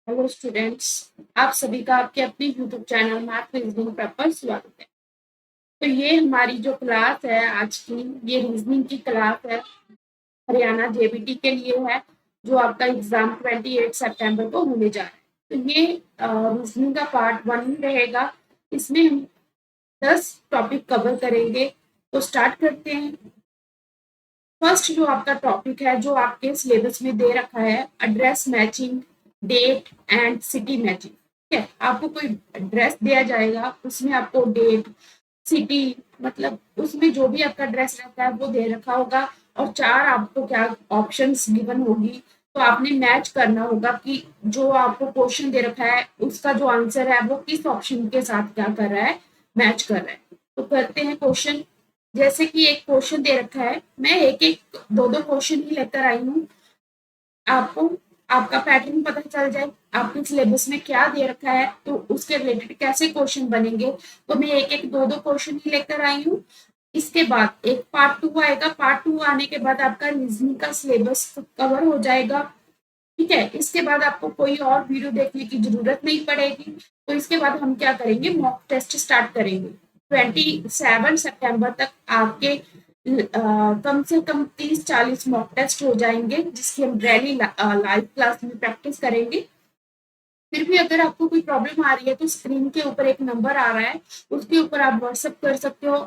Hello students, आप सभी का आपके अपने YouTube channel math reasoning prep पर स्वागत है। तो ये हमारी जो क्लास है आज की, ये रीजनिंग की क्लास है, हरियाणा जेबीटी के लिए है, जो आपका एग्जाम 28 सितंबर को होने जा रहा है। तो ये रीजनिंग का पार्ट 1 ही रहेगा। इसमें हम 10 टॉपिक कवर करेंगे। तो स्टार्ट करते हैं। फर्स्ट जो आपका टॉपिक है, जो आपके सिलेबस में दे रखा है, address matching, date and city matching. ठीक है, आपको कोई एड्रेस दिया जाएगा, उसमें आपको डेट, सिटी, मतलब उसमें जो भी आपका एड्रेस रहता है वो दे रखा होगा, और 4 आपको क्या ऑप्शंस गिवन होगी। तो आपने मैच करना होगा कि जो आपको क्वेश्चन दे रखा है उसका जो आंसर है वो किस ऑप्शन के साथ क्या कर रहा है, मैच कर रहा है। तो करते हैं क्वेश्चन। जैसे कि एक क्वेश्चन दे रखा है, मैं एक एक दो दो क्वेश्चन ही लेकर आई हूँ, आपको आपका पैटर्न पता चल जाए आपके सिलेबस में क्या दे रखा है, तो उसके रिलेटेड कैसे क्वेश्चन बनेंगे। तो मैं एक एक दो दो क्वेश्चन ही लेकर आई हूँ। इसके बाद एक पार्ट 2 आएगा। पार्ट 2 आने के बाद आपका रीजनिंग का सिलेबस कवर हो जाएगा। ठीक है, इसके बाद आपको कोई और वीडियो देखने की जरूरत नहीं पड़ेगी। तो इसके बाद हम क्या करेंगे, मॉक टेस्ट स्टार्ट करेंगे। 27 सितंबर तक आपके कम से कम 30-40 मॉक टेस्ट हो जाएंगे, जिसकी हम डेली लाइव क्लास में प्रैक्टिस करेंगे। फिर भी अगर आपको कोई प्रॉब्लम आ रही है तो स्क्रीन के ऊपर एक नंबर आ रहा है, उसके ऊपर आप व्हाट्सएप कर सकते हो।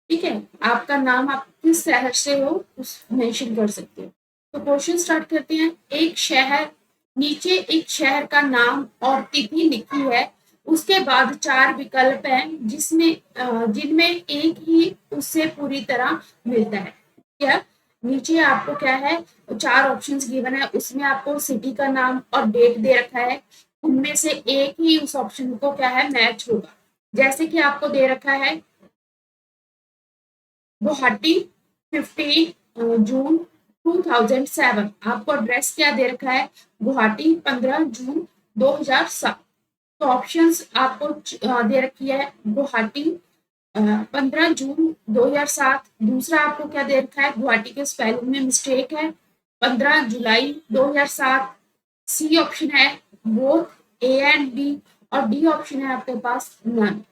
ठीक है, आपका नाम, आप किस शहर से हो उस मेंशन कर सकते हो। तो क्वेश्चन स्टार्ट करते हैं। एक शहर, नीचे एक शहर का नाम और तिथि लिखी है। उसके बाद 4 विकल्प हैं, जिनमें एक ही उससे पूरी तरह मिलता है। क्या नीचे आपको क्या है, 4 ऑप्शंस गिवन है, उसमें आपको सिटी का नाम और डेट दे रखा है। उनमें से एक ही उस ऑप्शन को क्या है, मैच होगा। जैसे कि आपको दे रखा है गुवाहाटी 15 जून 2007। आपको एड्रेस क्या दे रखा है, गुवाहाटी 15 जून 2007। तो ऑप्शंस आपको दे रखी है गुवाहाटी 15 जून 2007। दूसरा आपको क्या दे रखा है, गुवाहाटी के स्पेलिंग में मिस्टेक है, 15 जुलाई 2007। सी ऑप्शन है बोथ ए एंड बी, और डी ऑप्शन है आपके पास नन।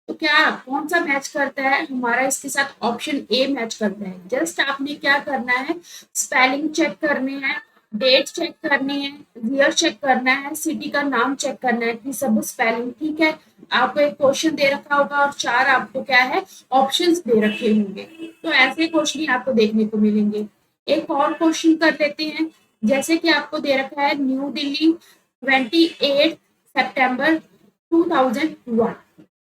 तो क्या कौन सा मैच करता है हमारा, इसके साथ ऑप्शन ए मैच करता है। जस्ट आपने क्या करना है, स्पेलिंग चेक करने हैं, डेट चेक करनी है, ईयर चेक करना है, सिटी का नाम चेक करना है कि सब स्पेलिंग ठीक है। आपको एक क्वेश्चन दे रखा होगा और 4 आपको क्या है, ऑप्शंस दे रखे होंगे। तो ऐसे क्वेश्चन ही आपको देखने को मिलेंगे। एक और क्वेश्चन कर लेते हैं। जैसे कि आपको दे रखा है न्यू दिल्ली 28 सितंबर 2001,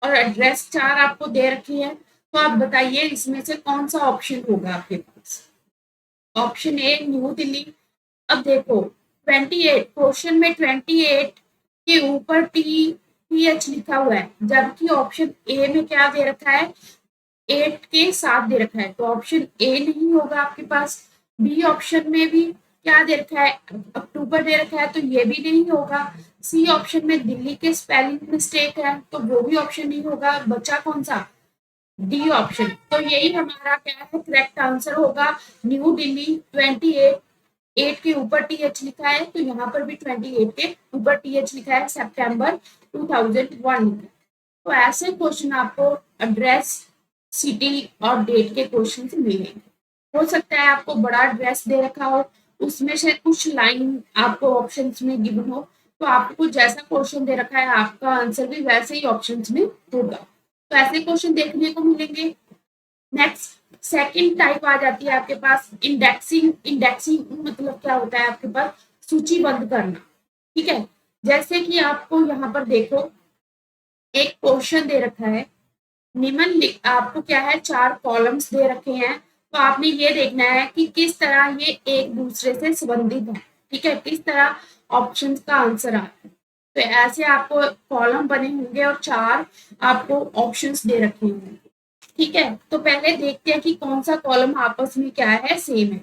और एड्रेस 4 आपको दे रखी है। तो आप बताइए इसमें से कौन सा ऑप्शन होगा आपके पास। Option A new Delhi. अब देखो 28, क्वेश्चन में 28 के ऊपर टी एच लिखा हुआ है, जबकि ऑप्शन ए में क्या दे रखा है, 8 के साथ दे रखा है। तो ऑप्शन ए नहीं होगा आपके पास। बी ऑप्शन में भी क्या दे रखा है, अक्टूबर दे रखा है, तो ये भी नहीं होगा। सी ऑप्शन में दिल्ली के स्पेलिंग मिस्टेक है, तो वो भी ऑप्शन नहीं होगा। बचा कौन सा, डी ऑप्शन। तो यही हमारा क्या है, करेक्ट आंसर होगा। न्यू दिल्ली 28, 8 के ऊपर टी एच लिखा है, तो यहाँ पर भी 28 के ऊपर टी एच लिखा है, सितंबर 2001 लिखा है। तो ऐसे क्वेश्चन आपको एड्रेस, सिटी और डेट के क्वेश्चन मिलेंगे। हो सकता है आपको बड़ा एड्रेस दे रखा हो, उसमें से कुछ लाइन आपको ऑप्शंस में गिवन हो, तो आपको जैसा क्वेश्चन दे रखा है आपका आंसर भी वैसे ही ऑप्शंस में होगा। तो ऐसे क्वेश्चन देखने को मिलेंगे। नेक्स्ट सेकंड टाइप आ जाती है आपके पास इंडेक्सिंग। इंडेक्सिंग मतलब क्या होता है, आपके पास सूचीबद्ध करना। ठीक है, जैसे कि आपको यहाँ पर देखो एक क्वेश्चन दे रखा है, आपको क्या है, 4 कॉलम्स दे रखे हैं। तो आपने ये देखना है कि किस तरह ये एक दूसरे से संबंधित है। ठीक है, किस तरह ऑप्शन का आंसर आ रहा है। तो ऐसे आपको कॉलम बने होंगे और 4 आपको ऑप्शंस दे रखे होंगे। ठीक है, तो पहले देखते हैं कि कौन सा कॉलम आपस में क्या है, सेम है।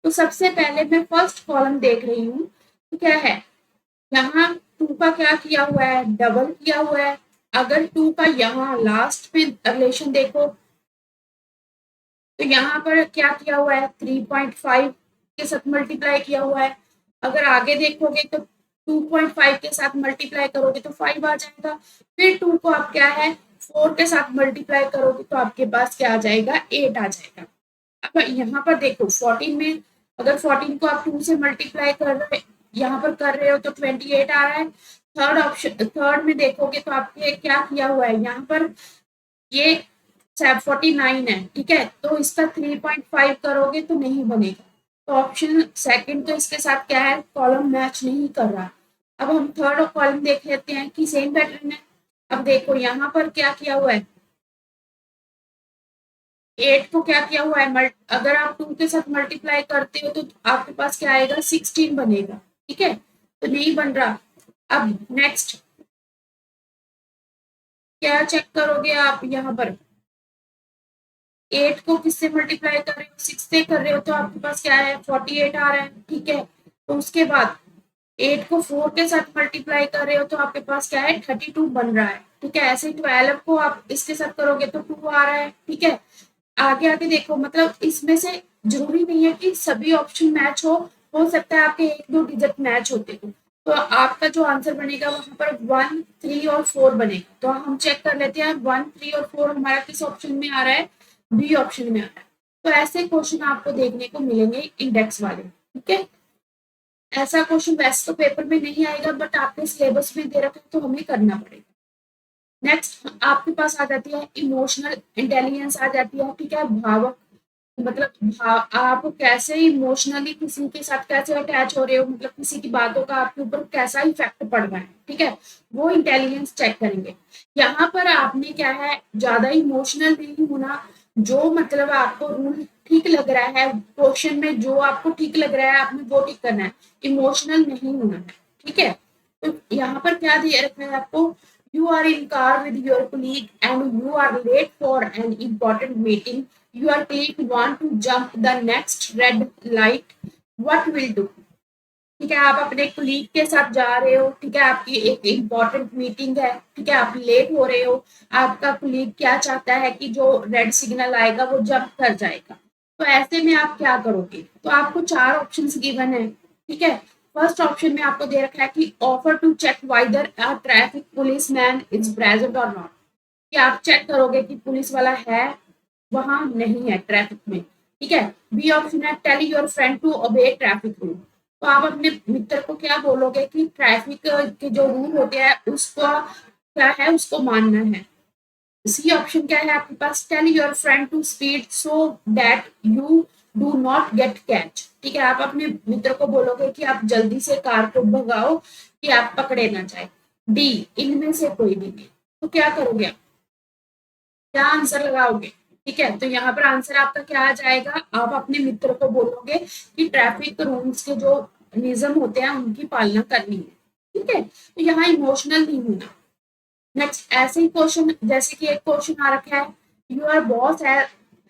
तो सबसे पहले मैं फर्स्ट कॉलम देख रही हूँ, तो क्या है, यहाँ 2 का क्या किया हुआ है, डबल किया हुआ है। अगर 2 का यहाँ लास्ट में रिलेशन देखो, तो यहाँ पर क्या किया हुआ है, 3.5 के साथ मल्टीप्लाई किया हुआ है। अगर आगे देखोगे तो 2.5 के साथ मल्टीप्लाई करोगे तो 5 आ जाएगा। फिर 2 को आप क्या है 4 के साथ मल्टीप्लाई करोगे तो आपके पास क्या आ जाएगा 8 आ जाएगा। अब यहाँ पर देखो 14 में अगर 14 को आप 2 से मल्टीप्लाई कर रहे यहाँ पर कर रहे हो तो 28 आ रहा है। थर्ड ऑप्शन थर्ड में देखोगे तो आपके क्या किया हुआ है यहाँ पर ये 49 है, ठीक है, तो इसका 3.5 करोगे तो नहीं बनेगा। तो ऑप्शन सेकंड तो इसके साथ क्या है कॉलम मैच नहीं कर रहा। अब हम थर्ड कॉलम देख लेते हैं कि सेम पैटर्न है। अब देखो यहाँ पर क्या किया हुआ है 8 को क्या किया हुआ है अगर आप 2 के साथ मल्टीप्लाई करते हो तो आपके पास क्या आएगा 16 बनेगा, ठीक है, तो नहीं बन रहा। अब नेक्स्ट क्या चेक करोगे आप यहाँ पर 8 को किससे मल्टीप्लाई कर रहे हो 6 से कर रहे हो तो आपके पास क्या है 48 आ रहा है, ठीक है। तो उसके बाद 8 को 4 के साथ मल्टीप्लाई कर रहे हो तो आपके पास क्या है 32 बन रहा है, ठीक है। ऐसे 12 को आप इसके साथ करोगे तो 2 आ रहा है, ठीक है। आगे आगे देखो मतलब इसमें से जरूरी नहीं है कि सभी ऑप्शन मैच हो सकता है आपके 1-2 डिजिट मैच होते हो। तो आपका जो आंसर बनेगा वहां पर 1, 3 और 4 बनेगा। तो हम चेक कर लेते हैं 1, 3 और 4 हमारा किस ऑप्शन में आ रहा है बी ऑप्शन में आ रहा है। तो ऐसे क्वेश्चन आपको देखने को मिलेंगे इंडेक्स वाले, ठीक है। ऐसा क्वेश्चन वैसे तो पेपर में नहीं आएगा बट आपके सिलेबस में दे रखा है तो हमें करना पड़ेगा। नेक्स्ट आपके पास आ जाती है इमोशनल इंटेलिजेंस आ जाती है, ठीक है। भावक मतलब आप कैसे इमोशनली किसी के साथ कैसे अटैच हो रहे हो, मतलब किसी की बातों का आपके ऊपर कैसा इफेक्ट पड़ रहा है, ठीक है, वो इंटेलिजेंस चेक करेंगे। यहाँ पर आपने क्या है ज्यादा इमोशनल नहीं होना, जो मतलब आपको रूल ठीक लग रहा है क्वेश्चन में जो आपको ठीक लग रहा है आपने वो ठीक करना है, इमोशनल नहीं होना है, ठीक है। तो यहाँ पर क्या दिया रखना है आपको you are in car with your colleague and you are late for an important meeting. Your colleague want to jump the next red light. What will do? ठीक है, आप अपने कुलीग के साथ जा रहे हो, ठीक है, आपकी एक इम्पोर्टेंट मीटिंग है, ठीक है, आप लेट हो रहे हो। आपका कुलीग क्या चाहता है कि जो रेड सिग्नल आएगा वो जंप कर जाएगा। तो ऐसे में आप क्या करोगे, तो आपको 4 ऑप्शंस गिवन है, ठीक है। फर्स्ट ऑप्शन में आपको दे रखा है कि offer to check whether a traffic police man is present और नॉट, कि आप चेक करोगे कि पुलिस वाला है वहां नहीं है ट्रैफिक में, ठीक है। बी ऑप्शन है tell your friend to obey traffic rule, तो आप अपने मित्र को क्या बोलोगे कि ट्रैफिक के जो रूल होते हैं उसको क्या है उसको मानना है। सी ऑप्शन क्या है आपके पास tell your friend to speed so that you do not get catch, ठीक है, आप अपने मित्र को बोलोगे कि आप जल्दी से कार को भगाओ कि आप पकड़े ना जाए। डी इनमें से कोई भी नहीं, तो क्या करोगे आप, क्या आंसर लगाओगे, ठीक है। तो यहाँ पर आंसर आपका क्या आ जाएगा, आप अपने मित्र को बोलोगे कि ट्रैफिक रूल्स के जो नियम होते हैं उनकी पालना करनी है, ठीक है। तो यहाँ इमोशनल नहीं होना। नेक्स्ट ऐसे ही क्वेश्चन जैसे कि एक क्वेश्चन आ रखा है your boss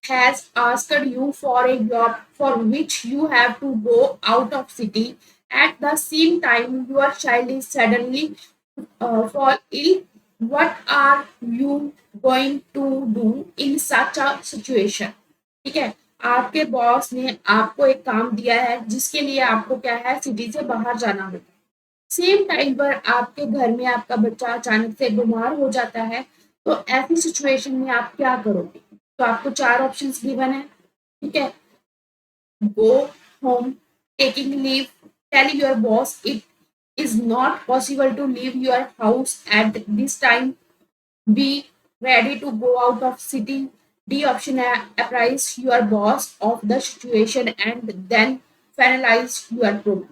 has asked you for a job for which you have to go out of city at the same time your child is suddenly fall ill. What are you going to do in such a situation? ठीक है, आपके boss ने आपको एक काम दिया है जिसके लिए आपको क्या है सिटी से बाहर जाना होगा। सेम टाइम पर आपके घर में आपका बच्चा अचानक से बीमार हो जाता है, तो ऐसी सिचुएशन में आप क्या करोगे। तो आपको 4 ऑप्शंस गिवन है, ठीक है। Go home, taking leave, tell your boss it is not possible to leave your house at this time. B ready to go out of city. D option है apprise your boss of the situation and then finalize your program.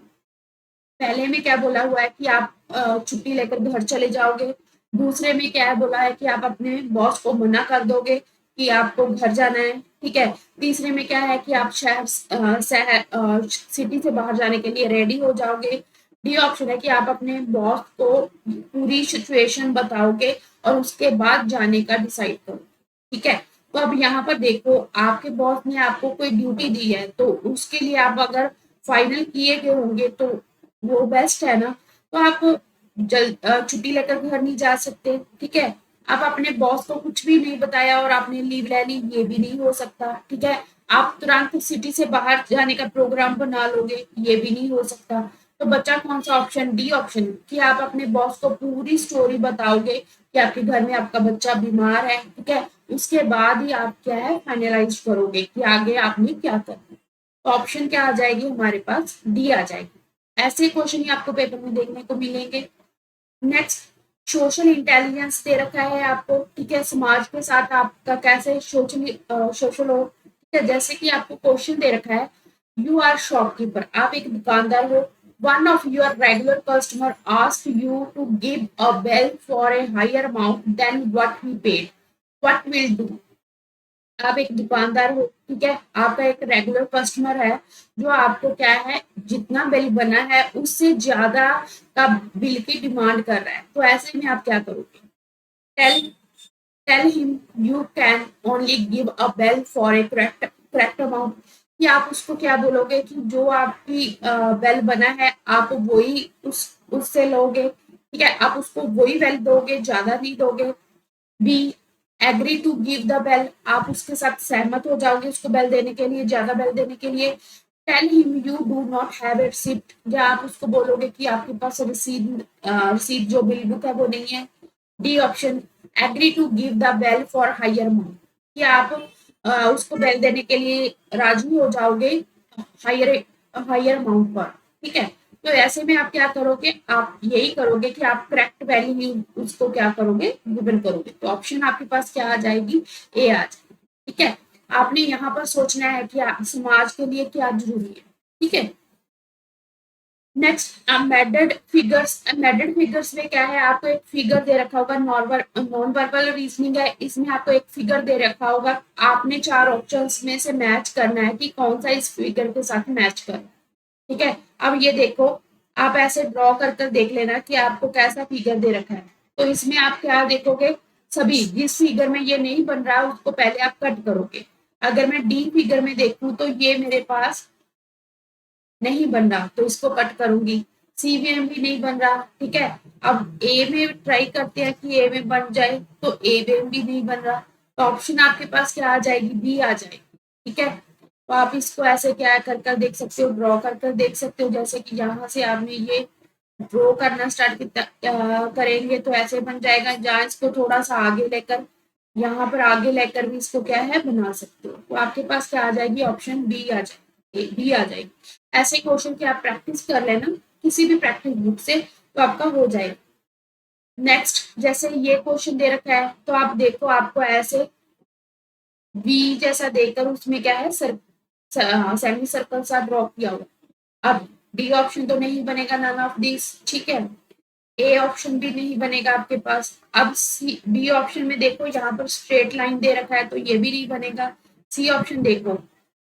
पहले में क्या बोला हुआ है कि आप छुट्टी लेकर घर चले जाओगे। दूसरे में क्या बोला है कि आप अपने बॉस को मना कर दोगे कि आपको घर जाना है, ठीक है। तीसरे में क्या है कि आप शहर सिटी से बाहर जाने के लिए रेडी हो जाओगे। डी ऑप्शन है कि आप अपने बॉस को पूरी सिचुएशन बताओगे और उसके बाद जाने का डिसाइड करो, ठीक है। तो अब यहाँ पर देखो आपके बॉस ने आपको कोई ड्यूटी दी है तो उसके लिए आप अगर फाइनल किए गए होंगे तो वो बेस्ट है ना। तो आप छुट्टी लेकर घर नहीं जा सकते, ठीक है। आप अपने बॉस को कुछ भी नहीं बताया और आपने लीव ले ली, ये भी नहीं हो सकता, ठीक है। आप तुरंत सिटी से बाहर जाने का प्रोग्राम बना लोगे, ये भी नहीं हो सकता। तो बचा कौन सा ऑप्शन? डी ऑप्शन, कि आप अपने बॉस को पूरी स्टोरी बताओगे कि आपके घर में आपका बच्चा बीमार है, ठीक है, उसके बाद ही आप क्या है फाइनलाइज करोगे कि आगे आपने क्या करना है। तो ऑप्शन क्या आ जाएगी हमारे पास? डी आ जाएगी। ऐसे क्वेश्चन ही आपको पेपर में देखने को मिलेंगे। नेक्स्ट, सोशल इंटेलिजेंस दे रखा है आपको, ठीक है, समाज के साथ आपका कैसे सोशल हो, ठीक है। जैसे कि आपको क्वेश्चन दे रखा है, यू आर शॉपकीपर, आप एक दुकानदार हो, one of your regular customer ask you to give a bill for a higher amount then what he paid, what will do. आप एक दुकानदार हो, ठीक है, आपका एक रेगुलर कस्टमर है जो आपको क्या है जितना बिल बना है उससे ज्यादा का बिल की डिमांड कर रहा है। तो ऐसे में आप क्या करोगे? Tell tell him you can only give a bill for a correct amount, कि आप उसको क्या बोलोगे कि जो आपकी बिल बना है आप वही उससे लोगे, ठीक है, आप उसको वही बिल दोगे, ज्यादा नहीं दोगे। B agree to give the bill, आप उसके साथ सहमत हो जाओगे उसको बेल देने के लिए, ज्यादा बेल देने के लिए। Tell him you do not have a receipt, या आप उसको बोलोगे कि आपके पास रसीद जो बिल बुक है वो नहीं है। D option, agree to give the bill for higher amount, कि आप उसको बेल देने के लिए राजी हो जाओगे हायर हायर अमाउंट पर, ठीक है। तो ऐसे में आप क्या करोगे? आप यही करोगे कि आप करेक्ट वैल्यू उसको क्या करोगे? गिवन करोगे। तो ऑप्शन आपके पास क्या आ जाएगी? ए आ जाएगी, ठीक है। आपने यहाँ पर सोचना है कि समाज के लिए क्या जरूरी है, ठीक है। नेक्स्ट, मेडेड फिगर्स में क्या है? आपको एक फिगर दे रखा होगा, नॉन वर्बल रीजनिंग है, इसमें आपको एक फिगर दे रखा होगा, आपने चार ऑप्शंस में से मैच करना है कि कौन सा इस फिगर के साथ मैच कर, ठीक है। अब ये देखो, आप ऐसे ड्रॉ कर कर देख लेना कि आपको कैसा फिगर दे रखा है। तो इसमें आप क्या देखोगे? सभी जिस फिगर में ये नहीं बन रहा उसको पहले आप कट करोगे। अगर मैं डी फिगर में देखूं तो ये मेरे पास नहीं बन रहा तो इसको कट करूंगी। सी में भी नहीं बन रहा, ठीक है। अब ए में ट्राई करते हैं कि ए में बन जाए, तो ए में भी नहीं बन रहा, तो ऑप्शन आपके पास क्या आ जाएगी? बी आ जाएगी, ठीक है। तो आप इसको ऐसे क्या कर कर देख सकते हो, ड्रॉ कर कर देख सकते हो। जैसे कि यहाँ से आपने ये ड्रॉ करना स्टार्ट करेंगे तो ऐसे बन जाएगा। जहाँ इसको थोड़ा सा आगे लेकर, यहाँ पर आगे लेकर भी इसको क्या है बना सकते हो। तो आपके पास क्या आ जाएगी? ऑप्शन बी आ जाएगी, बी आ जाएगी। ऐसे क्वेश्चन की आप प्रैक्टिस कर लेना किसी भी प्रैक्टिस बुक से, तो आपका हो जाएगा। नेक्स्ट, जैसे ये क्वेश्चन दे रखा है तो आप देखो, आपको ऐसे वी जैसा देकर उसमें क्या है सेमी सर्कल सा ड्रॉ किया हुआ। अब डी ऑप्शन तो नहीं बनेगा, नन ऑफ दिस, ठीक है। ए ऑप्शन भी नहीं बनेगा आपके पास। अब सी बी ऑप्शन में देखो, यहाँ पर स्ट्रेट लाइन दे रखा है तो ये भी नहीं बनेगा। सी ऑप्शन देखो,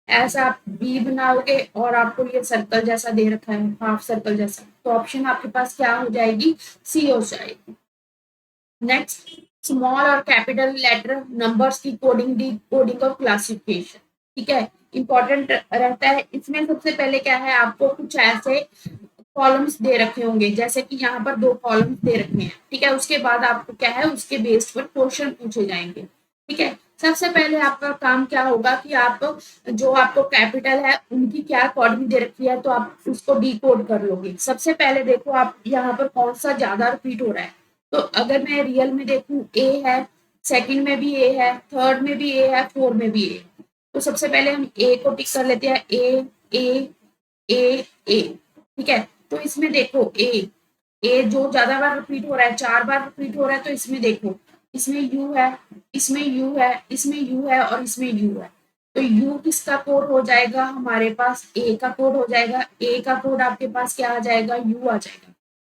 ऐसा आप बी बनाओगे और आपको ये सर्कल जैसा दे रखा है, हाफ सर्कल जैसा, तो ऑप्शन आपके पास क्या हो जाएगी? सी हो जाएगी। नेक्स्ट, स्मॉल और कैपिटल लेटर नंबर्स की कोडिंग और क्लासिफिकेशन, ठीक है, इंपॉर्टेंट रहता है। इसमें सबसे पहले क्या है, आपको कुछ ऐसे कॉलम्स दे रखे होंगे, जैसे कि यहाँ पर दो कॉलम्स दे रखे हैं, ठीक है। उसके बाद आपको क्या है उसके बेस पर क्वेश्चन पूछे जाएंगे, ठीक है। सबसे पहले आपका काम क्या होगा कि आप जो आपको कैपिटल है उनकी क्या कोडिंग दे रखी है तो आप उसको डिकोड कर लोगे। सबसे पहले देखो आप यहाँ पर कौन सा ज्यादा रिपीट हो रहा है। तो अगर मैं रियल में देखूं ए है, सेकंड में भी ए है, थर्ड में भी ए है, फोर्थ में भी ए है। तो सबसे पहले हम ए को टिक कर लेते हैं, ए ए ए ए, ठीक है। तो इसमें देखो ए जो ज्यादा बार रिपीट हो रहा है, 4 बार रिपीट हो रहा है, तो इसमें देखो, इसमें यू है, इसमें यू है, इसमें यू है और इसमें यू है। तो यू किसका कोड हो जाएगा? हमारे पास ए का कोड हो जाएगा। ए का कोड आपके पास क्या आ जाएगा? यू आ जाएगा।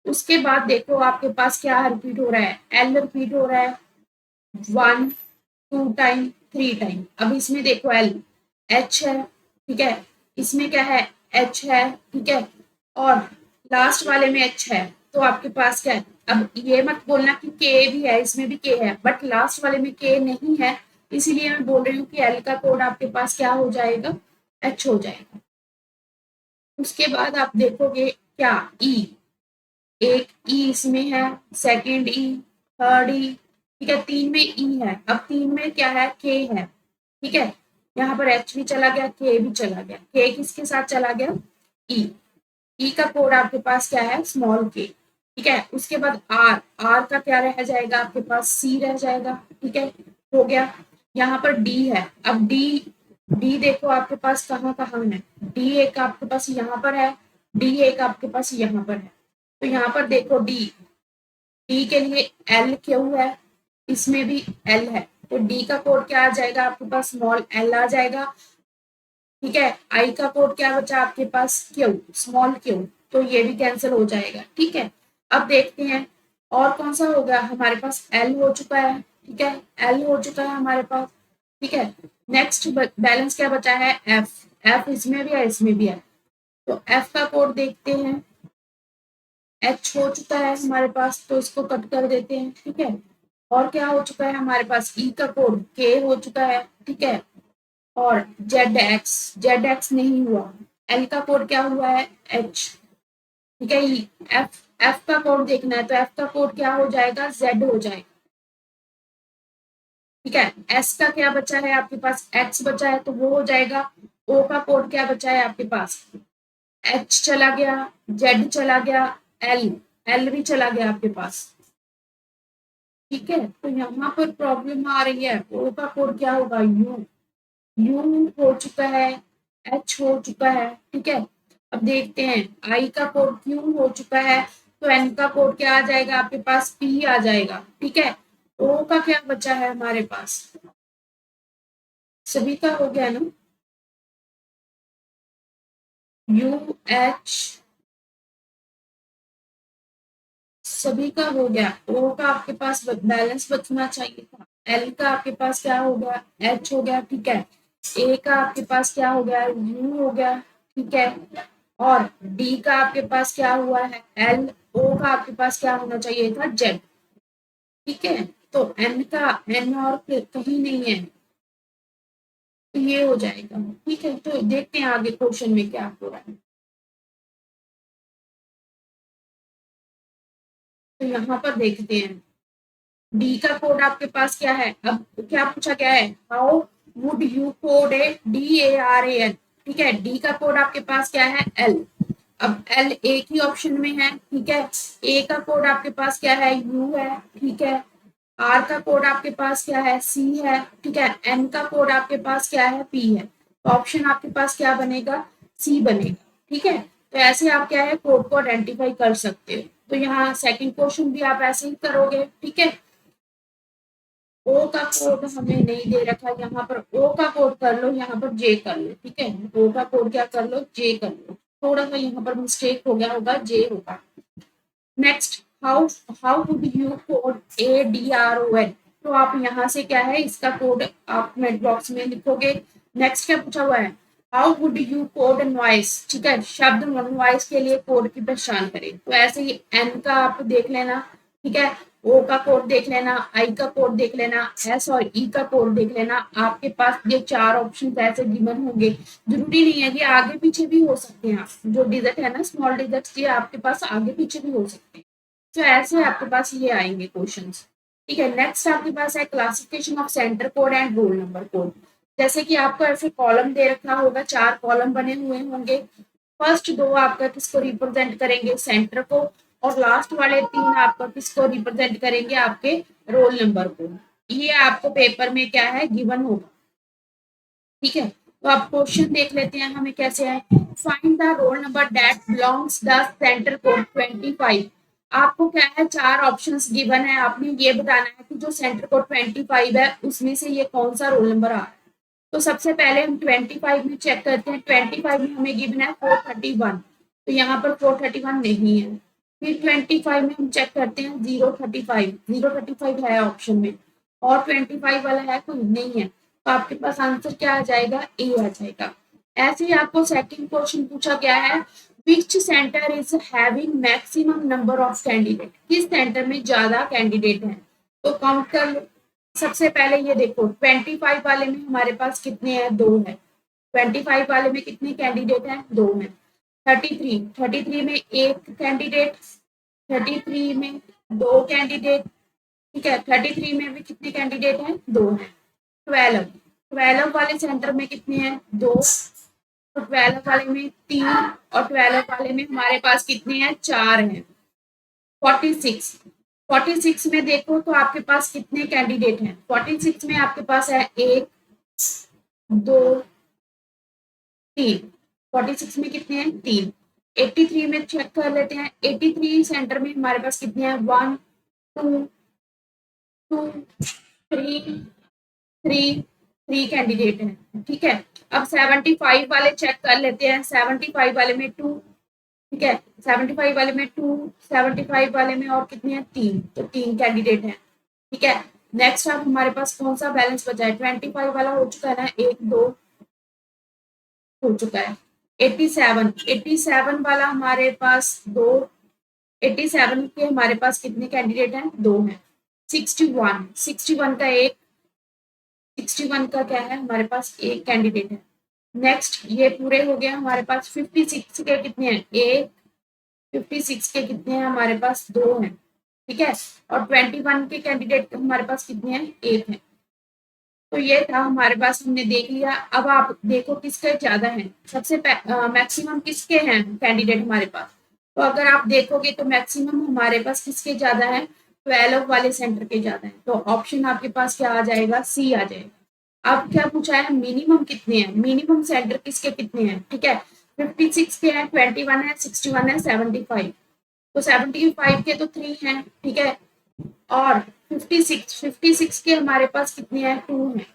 उसके बाद देखो आपके पास क्या रिपीट हो रहा है? एल रिपीट हो रहा है 1 2 टाइम 3 टाइम। अब इसमें देखो एल एच है, ठीक है, इसमें क्या है? एच है, ठीक है, और लास्ट वाले में एच है। तो आपके पास क्या है? अब ये मत बोलना कि के भी है, इसमें भी के है, बट लास्ट वाले में के नहीं है, इसीलिए मैं बोल रही हूँ कि एल का कोड आपके पास क्या हो जाएगा? एच हो जाएगा। उसके बाद आप देखोगे क्या? ई, एक ई इसमें है, सेकंड ई, थर्ड ई, ठीक है, 3 में ई है। अब 3 में क्या है? के है, ठीक है। यहाँ पर एच भी चला गया, के भी चला गया। के किसके साथ चला गया? ई, ई का कोड आपके पास क्या है, स्मॉल के, ठीक है। उसके बाद आर, आर का क्या रह जाएगा आपके पास, सी रह जाएगा, ठीक है, हो गया। यहाँ पर डी है, अब डी, डी देखो आपके पास कहाँ कहाँ है, डी एक आपके पास यहाँ पर है, डी एक आपके पास यहाँ पर है। तो यहाँ पर देखो डी, डी के लिए एल क्यू है, इसमें भी एल है, तो डी का कोड क्या आ जाएगा आपके पास, स्मॉल एल आ जाएगा, ठीक है। आई का कोड क्या बचा आपके पास, क्यू, स्मॉल क्यू, तो ये भी कैंसिल हो जाएगा, ठीक है। अब देखते हैं और कौन सा हो गया हमारे पास, एल हो चुका है, ठीक है, एल हो चुका है हमारे पास, ठीक है। नेक्स्ट बैलेंस क्या बचा है, एफ, एफ इसमें भी है इसमें भी है, तो एफ का कोड देखते हैं, एच हो चुका है हमारे पास, तो इसको कट कर देते हैं, ठीक है। और क्या हो चुका है हमारे पास, ई का कोड के हो चुका है, ठीक है। और जेड एक्स, जेड एक्स नहीं हुआ, एल का कोड क्या हुआ है, एच, ठीक है। एफ, एफ का कोड देखना है, तो एफ का कोड क्या हो जाएगा, जेड हो जाएगा, ठीक है। एस का क्या बचा है आपके पास, एक्स बचा है, तो वो हो जाएगा। ओ का कोड क्या बचा है आपके पास, एच चला गया, जेड चला गया, एल, एल भी चला गया आपके पास, ठीक है। तो यहाँ पर प्रॉब्लम आ रही है, ओ का कोड क्या होगा, यू, यू हो चुका है, एच हो चुका है, ठीक है। अब देखते हैं आई का कोड क्यू हो चुका है, तो एन का कोड क्या आ जाएगा आपके पास, पी आ जाएगा, ठीक है। ओ का क्या बचा है हमारे पास, सभी का हो गया ना, यू, एच, सभी का हो गया। ओ का आपके पास बैलेंस बचना चाहिए था, एल का आपके पास क्या हो गया, एच हो गया, ठीक है। ए का आपके पास क्या हो गया, यू हो गया, ठीक है। और डी का आपके पास क्या हुआ है, एल, ओ का आपके पास क्या होना चाहिए था, जेड, ठीक है। तो एन का, एन और कहीं नहीं है, तो ये हो जाएगा, ठीक है। तो देखते हैं आगे क्वेश्चन में क्या हो रहा है। तो यहाँ पर देखते हैं डी का कोड आपके पास क्या है, अब क्या पूछा गया है, how would you code A, D A R A N, ठीक है। डी का कोड आपके पास क्या है, एल, अब एल एक ही ऑप्शन में है, ठीक है। ए का कोड आपके पास क्या है, यू है, ठीक है। आर का कोड आपके पास क्या है, सी है, ठीक है। एन का कोड आपके पास क्या है, पी है, तो ऑप्शन आपके पास क्या बनेगा, सी बनेगा, ठीक है। तो ऐसे आप क्या है कोड को आइडेंटिफाई कर सकते हो। तो यहाँ सेकंड क्वेश्चन भी आप ऐसे ही करोगे, ठीक है। ओ का कोड हमें नहीं दे रखा, यहाँ पर ओ का कोड कर लो, यहाँ पर जे कर लो, ठीक है। ओ का कोड क्या कर लो, जे कर लो, थोड़ा सा यहाँ पर मिस्टेक हो गया होगा, जे होगा। Next, how, how would you code A D R O N, तो आप यहाँ से क्या है इसका कोड आप कमेंट बॉक्स में लिखोगे। नेक्स्ट क्या पूछा हुआ है, how would you code noise, ठीक है, शब्द नॉइस के लिए कोड की पहचान करें, तो ऐसे ही एन का आप देख लेना, ठीक है। ओ का कोड देख लेना, आई का कोड देख लेना, एस और ई का कोड देख लेना। आपके पास ये चार ऑप्शन ऐसे गिवन होंगे, जरूरी नहीं है कि आगे पीछे भी हो सकते हैं, जो डिजिट है ना स्मॉल डिजिट ये आपके पास आगे पीछे भी हो सकते हैं, तो ऐसे आपके पास ये आएंगे क्वेश्चंस, ठीक है। नेक्स्ट आपके पास है classification of centre code and roll number code. जैसे कि आपको ऐसे कॉलम दे रखा होगा, चार कॉलम बने हुए होंगे, फर्स्ट दो आपका किसको रिप्रेजेंट करेंगे, सेंटर को, और लास्ट वाले तीन आपका किसको रिप्रेजेंट करेंगे, आपके रोल नंबर को। ये आपको पेपर में क्या है गिवन होगा, ठीक है। तो आप क्वेश्चन देख लेते हैं हमें कैसे है, find the roll number that belongs the centre code 25। आपको क्या है चार ऑप्शंस गिवन है, आपने ये बताना है कि जो सेंटर कोड 25 है उसमें से ये कौन सा रोल नंबर आ रहा है। तो सबसे पहले हम 25 में चेक करते हैं, 25 में हमें गिवन है 431, तो यहाँ पर 431 नहीं है। फिर 25 में हम चेक करते हैं 035, 035 है ऑप्शन में, और 25 वाला है कोई नहीं है, तो आपके पास आंसर क्या आ जाएगा, ए आ जाएगा। ऐसे ही आपको सेकंड क्वेश्चन पूछा गया है, विच centre is having maximum number of candidate, किस सेंटर में ज्यादा कैंडिडेट हैं, तो काउंट कर लो। सबसे पहले ये देखो 25 वाले में हमारे पास कितने हैं, दो है। 25 वाले में कितने कैंडिडेट हैं, दो हैं। 33 में एक कैंडिडेट, 33 में दो कैंडिडेट, ठीक है। 33 में भी कितने कैंडिडेट हैं, दो हैं। 12 वाले सेंटर में कितने हैं, दो, तो 12 वाले में 3 और 12 वाले में हमारे पास कितने हैं, 4 हैं। 46, 46 में देखो तो आपके पास कितने कैंडिडेट हैं, 46 में आपके पास है 1 2 3, 46 में कितने हैं, 3। 83 में चेक कर लेते हैं, 83 सेंटर में हमारे पास कितने हैं, 1 2 2 3 3 3 कैंडिडेट हैं, ठीक है। अब 75 वाले चेक कर लेते हैं, 75 वाले में 2, ठीक है, 75 वाले में 2, 75 वाले में और कितने हैं, 3, तो 3 कैंडिडेट हैं, ठीक है। नेक्स्ट अब हमारे पास कौन सा बैलेंस बचा है, 25 वाला हो चुका है ना, 1 2 हो चुका है। 87, 87 वाला हमारे पास दो, 87 के हमारे पास कितने कैंडिडेट हैं, 2 हैं। 61, 61 का एक, 61 का क्या है, हमारे पास एक कैंडिडेट है। नेक्स्ट ये पूरे हो गए हमारे पास। 56 के कितने हैं, एक, 56 के कितने हैं हमारे पास, 2 हैं, ठीक है। और 21 के कैंडिडेट हमारे पास कितने हैं, एक है। तो ये था हमारे पास, हमने देख लिया। अब आप देखो किसके ज्यादा हैं, सबसे मैक्सिमम किसके हैं कैंडिडेट हमारे पास। तो अगर आप देखोगे तो मैक्सिमम हमारे पास किसके ज्यादा है, 12 वाले सेंटर के ज्यादा है। तो ऑप्शन आपके पास क्या आ जाएगा, सी आ जाएगा। अब क्या पूछा है, मिनिमम कितने हैं, मिनिमम सेंटर किसके कितने हैं, ठीक है। 56 के हैं, 21 है, 61 है, 75। तो 75 के तो 3 हैं, ठीक है। और 56 के हमारे पास कितने हैं, 2 हैं,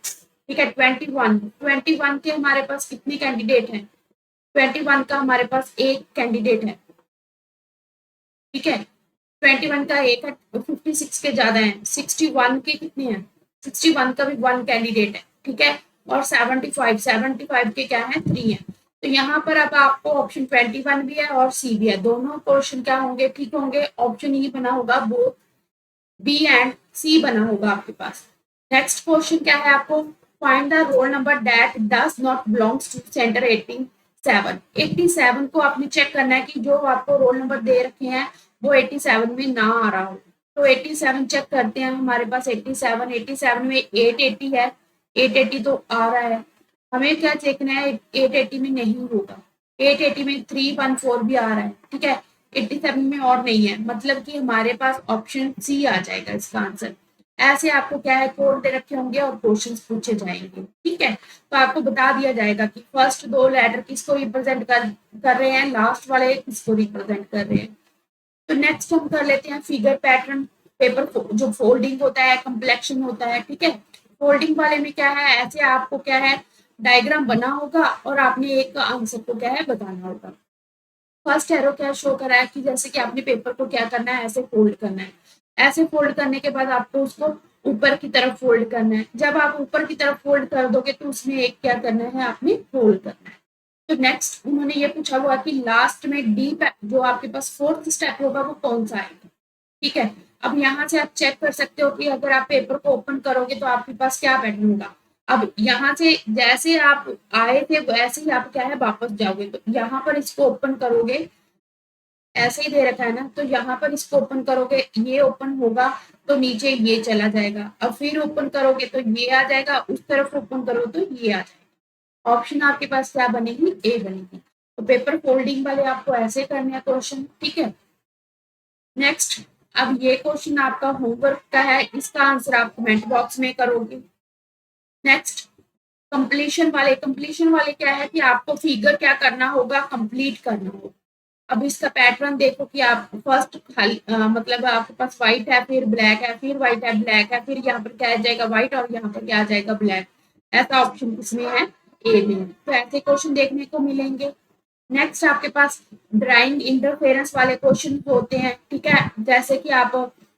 ठीक है। 21 के हमारे पास कितने कैंडिडेट हैं, 21 का हमारे पास एक कैंडिडेट है, ठीक है। 21 का एक है, 56 के ज्यादा है। 61 के कितने हैं, 61 का भी 1 कैंडिडेट है, ठीक है। और 75 के क्या है, 3 है। तो यहाँ पर अब आपको ऑप्शन 21 भी है और सी भी है, दोनों क्वेश्चन क्या होंगे, ठीक होंगे। ऑप्शन ही बना होगा, बोथ बी एंड सी बना होगा आपके पास। नेक्स्ट क्वेश्चन क्या है आपको, find the roll number that does not belongs to centre 87। 87 को आपने चेक करना है कि जो आपको रोल नंबर दे रखे हैं वो 87 में ना आ रहा हो। तो 87 चेक करते हैं, हमारे पास 87, 87 में 880 है, 880 तो आ रहा है। हमें क्या देखना है, 880 में नहीं होगा, 880 में 314 भी आ रहा है, ठीक है। 87 में और नहीं है, मतलब कि हमारे पास ऑप्शन सी आ जाएगा इसका आंसर। ऐसे आपको क्या है, कोड दे रखे होंगे और क्वेश्चंस पूछे जाएंगे, ठीक है। तो आपको बता दिया जाएगा कि फर्स्ट दो लेटर किसको रिप्रेजेंट कर रहे हैं, लास्ट वाले किसको रिप्रेजेंट कर रहे हैं। तो नेक्स्ट हम कर लेते हैं फिगर पैटर्न। पेपर जो फोल्डिंग होता है, कंप्लेक्शन होता है, ठीक है। फोल्डिंग वाले में क्या है, ऐसे आपको क्या है, डायग्राम बना होगा और आपने एक आंसर को क्या है बताना होगा। फर्स्ट एरो क्या शो कर रहा है कि जैसे कि आपने पेपर को क्या करना है, ऐसे फोल्ड करना है। ऐसे फोल्ड करने के बाद आपको उसको ऊपर की तरफ फोल्ड करना है। जब आप ऊपर की तरफ फोल्ड कर दोगे तो उसमें एक क्या करना है, आपने फोल्ड करना है। तो नेक्स्ट उन्होंने ये पूछा हुआ कि लास्ट में डी जो आपके पास फोर्थ स्टेप होगा वो कौन सा आएगा, ठीक है। अब यहाँ से आप चेक कर सकते हो कि अगर आप पेपर को ओपन करोगे तो आपके पास क्या पैटर्न होगा। अब यहाँ से जैसे आप आए थे वैसे ही आप क्या है वापस जाओगे। तो यहाँ पर इसको ओपन करोगे, ऐसे ही दे रखा है ना, तो यहाँ पर इसको ओपन करोगे, ये ओपन होगा तो नीचे ये चला जाएगा। अब फिर ओपन करोगे तो ये आ जाएगा, उस तरफ ओपन करो तो ये आ जाएगा। ऑप्शन आपके पास क्या बनेगी, ए बनेगी। तो पेपर फोल्डिंग वाले आपको ऐसे करने हैं क्वेश्चन, ठीक है। नेक्स्ट, अब ये क्वेश्चन आपका होमवर्क का है, इसका आंसर आप कमेंट बॉक्स में करोगे। नेक्स्ट, कंप्लीशन वाले क्या है कि आपको फिगर क्या करना होगा, कंप्लीट करना होगा। अब इसका पैटर्न देखो कि आप फर्स्ट खाली मतलब आपके पास व्हाइट है, फिर ब्लैक है, फिर व्हाइट है, ब्लैक है, फिर यहाँ पर क्या आ जाएगा व्हाइट और यहाँ पर क्या आ जाएगा ब्लैक। ऐसा ऑप्शन किसमें है, ए में। तो ऐसे क्वेश्चन देखने को मिलेंगे। नेक्स्ट आपके पास ड्राइंग इंटरफेरेंस वाले क्वेश्चन होते हैं, ठीक है। जैसे कि आप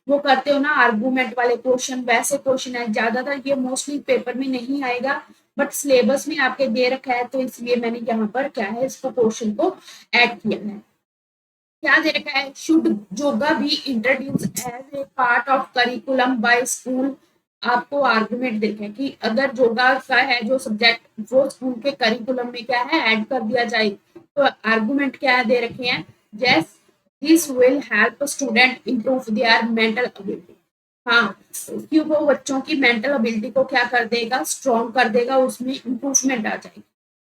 वो करते हो ना आर्गूमेंट वाले क्वेश्चन, वैसे क्वेश्चन है। ज्यादातर ये मोस्टली पेपर में नहीं आएगा, बट सिलेबस में आपके दे रखा है, तो इसलिए मैंने यहाँ पर क्या है इसको क्वेश्चन को ऐड किया है। क्या दे रखा है, should yoga be introduce as a part of curriculum by school. आपको आर्गुमेंट देखे कि अगर योगा का है जो सब्जेक्ट वो स्कूल के करिकुलम में क्या है ऐड कर दिया जाए। तो आर्गुमेंट क्या दे रखे हैं, yes this will help student improve their mental ability. हाँ, क्यों वो बच्चों की मेंटल एबिलिटी को क्या कर देगा, स्ट्रॉन्ग कर देगा, उसमें इम्प्रूवमेंट आ जाएगी।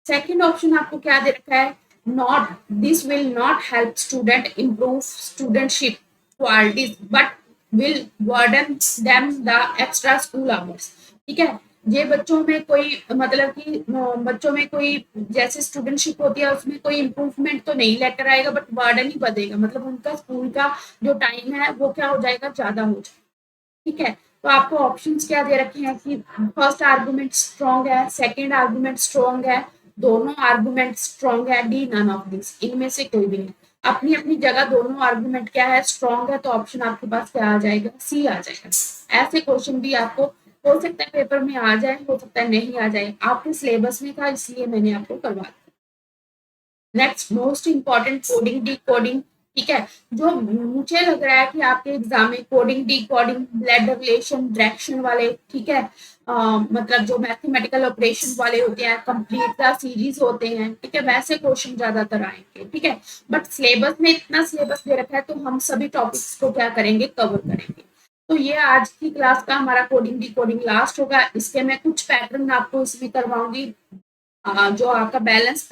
सेकंड ऑप्शन आपको क्या दे रखा है, not, this will not help student improve studentship qualities but will burden them the extra school hours. ठीक है, ये बच्चों में कोई मतलब कि बच्चों में कोई जैसे स्टूडेंटशिप होती है उसमें कोई इम्प्रूवमेंट तो नहीं लेकर आएगा, बट बर्डन ही बढ़ेगा, मतलब उनका स्कूल का जो टाइम है वो क्या हो जाएगा, ज्यादा हो जाएगा। ठीक है, तो आपको ऑप्शंस क्या दे रखे हैं कि फर्स्ट आर्गुमेंट स्ट्रॉन्ग है, सेकंड आर्गुमेंट स्ट्रॉन्ग है, दोनों आर्गुमेंट स्ट्रॉन्ग है, डी नन ऑफ दिस, इनमें से कोई भी नहीं। अपनी अपनी जगह दोनों आर्गुमेंट क्या है, स्ट्रॉन्ग है, तो ऑप्शन आपके पास क्या आ जाएगा, सी आ जाएगा। ऐसे क्वेश्चन भी आपको हो सकता है पेपर में आ जाए, हो सकता है नहीं आ जाए, आपके सिलेबस में था इसलिए मैंने आपको करवा दिया। Next most important, coding D coding. ठीक है, जो मुझे लग रहा है कि आपके एग्जाम में coding D coding, blood relation, direction वाले, ठीक है, मतलब जो मैथमेटिकल ऑपरेशन वाले होते हैं, कंप्लीट द सीरीज होते हैं, ठीक है, वैसे क्वेश्चन ज्यादातर आएंगे। ठीक है, बट सिलेबस में इतना सिलेबस दे रखा है तो हम सभी टॉपिक्स को क्या करेंगे, कवर करेंगे। तो ये आज की क्लास का हमारा कोडिंग डी कोडिंग लास्ट होगा। इसके मैं कुछ पैटर्न आपको इसमें करवाऊंगी। जो आपका बैलेंस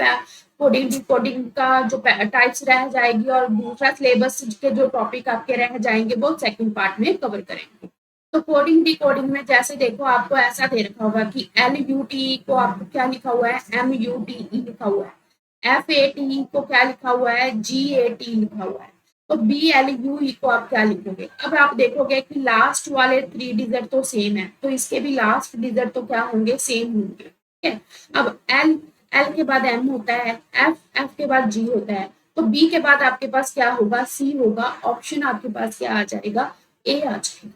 कोडिंग डिकोडिंग का जो टाइप्स रह जाएगी, और दूसरा सिलेबस के जो टॉपिक आपके रह जाएंगे वो सेकंड पार्ट में कवर करेंगे। तो कोडिंग डिकोडिंग में जैसे देखो आपको ऐसा दे रखा होगा कि LUTE को आपको क्या लिखा हुआ है, MUTE लिखा हुआ है, FATE को क्या लिखा हुआ है, GAT लिखा हुआ है। तो BLUE को आप क्या लिखोगे, अब आप देखोगे कि लास्ट वाले 3 डिजिट तो सेम है, तो इसके भी लास्ट डिजिट तो क्या होंगे, सेम होंगे। ठीक है, अब एल एल के बाद एम होता है, एफ के बाद जी होता है, तो बी के बाद आपके पास क्या होगा, सी होगा। ऑप्शन आपके पास क्या आ जाएगा, ए आ जाएगा।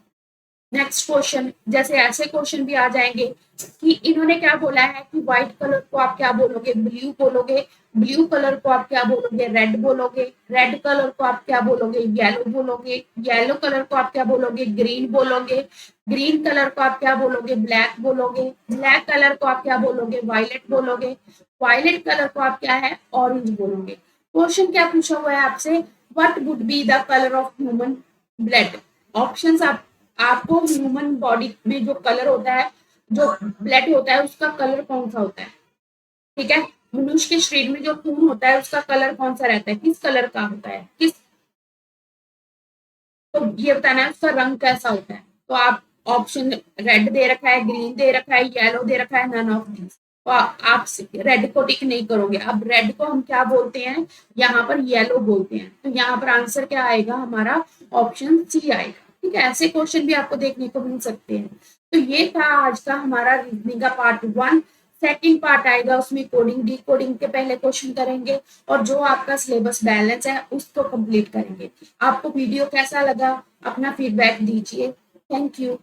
नेक्स्ट क्वेश्चन, जैसे ऐसे क्वेश्चन भी आ जाएंगे कि इन्होंने क्या बोला है कि व्हाइट कलर को आप क्या बोलोगे, ब्लू बोलोगे, ब्लू कलर को आप क्या बोलोगे, रेड बोलोगे, रेड कलर को आप क्या बोलोगे, येलो बोलोगे, येलो कलर को आप क्या बोलोगे, ग्रीन बोलोगे, ग्रीन कलर को आप क्या बोलोगे, ब्लैक बोलोगे, ब्लैक कलर को आप क्या बोलोगे, वायलेट बोलोगे, वायलेट कलर को आप क्या है, ऑरेंज बोलोगे। क्वेश्चन क्या पूछा हुआ है आपसे, what would be the colour of human blood. Options आपको ह्यूमन बॉडी में जो कलर होता है, जो ब्लड होता है, उसका कलर कौन सा होता है। ठीक है, मनुष्य के शरीर में जो खून होता है उसका कलर कौन सा रहता है, किस कलर का होता है, किस, तो ये बताना है उसका रंग कैसा होता है। तो आप ऑप्शन रेड दे रखा है, ग्रीन दे रखा है, येलो दे रखा है, नन ऑफ दिस, तो आप रेड को टिक नहीं करोगे। अब रेड को हम क्या बोलते हैं, यहाँ पर येलो बोलते हैं, तो यहाँ पर आंसर क्या आएगा हमारा, ऑप्शन सी आएगा। ठीक है, ऐसे क्वेश्चन भी आपको देखने को मिल सकते हैं। तो ये था आज का हमारा रीजनिंग का पार्ट 1। सेकंड पार्ट आएगा, उसमें कोडिंग डी कोडिंग के पहले क्वेश्चन करेंगे, और जो आपका सिलेबस बैलेंस है उसको कंप्लीट करेंगे। आपको वीडियो कैसा लगा, अपना फीडबैक दीजिए। Thank you.